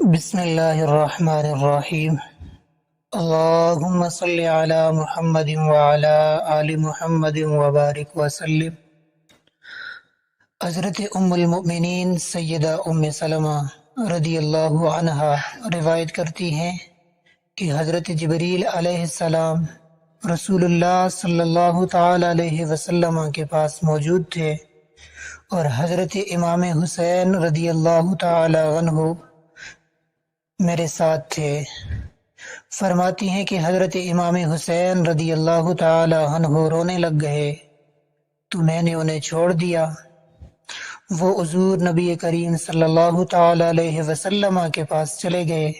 بسم اللہ الرحمن الرحیم۔ اللہم صلی علی محمد وعلی آل محمد وبارک وسلم۔ حضرت ام المؤمنین سیدہ ام سلمہ رضی اللہ عنہا روایت کرتی ہیں کہ حضرت جبریل علیہ السلام رسول اللہ صلی اللہ تعالی علیہ وسلم کے پاس موجود تھے اور حضرت امام حسین رضی اللہ تعالی عنہ میرے ساتھ تھے۔ فرماتی ہیں کہ حضرت امام حسین رضی اللہ تعالی عنہ رونے لگ گئے تو میں نے انہیں چھوڑ دیا۔ وہ حضور نبی کریم صلی اللہ تعالی علیہ وسلم کے پاس چلے گئے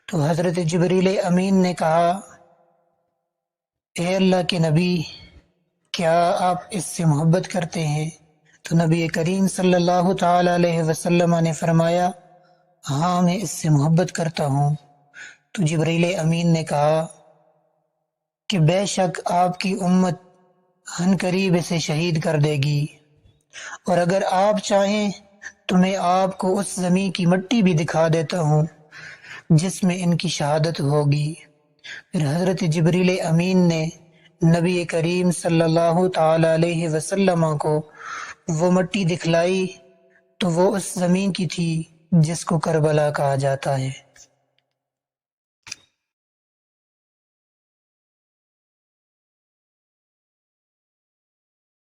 تو حضرت جبریل امین نے کہا، اے اللہ کے نبی، کیا آپ اس سے محبت کرتے ہیں؟ تو نبی کریم صلی اللہ تعالی علیہ وسلم نے فرمایا، ہاں میں اس سے محبت کرتا ہوں۔ تو جبریل امین نے کہا کہ بے شک آپ کی امت ہن قریب اسے شہید کر دے گی، اور اگر آپ چاہیں تو میں آپ کو اس زمین کی مٹی بھی دکھا دیتا ہوں جس میں ان کی شہادت ہوگی۔ پھر حضرت جبریل امین نے نبی کریم صلی اللہ تعالی علیہ وسلم کو وہ مٹی دکھلائی تو وہ اس زمین کی تھی جس کو کربلا کہا جاتا ہے۔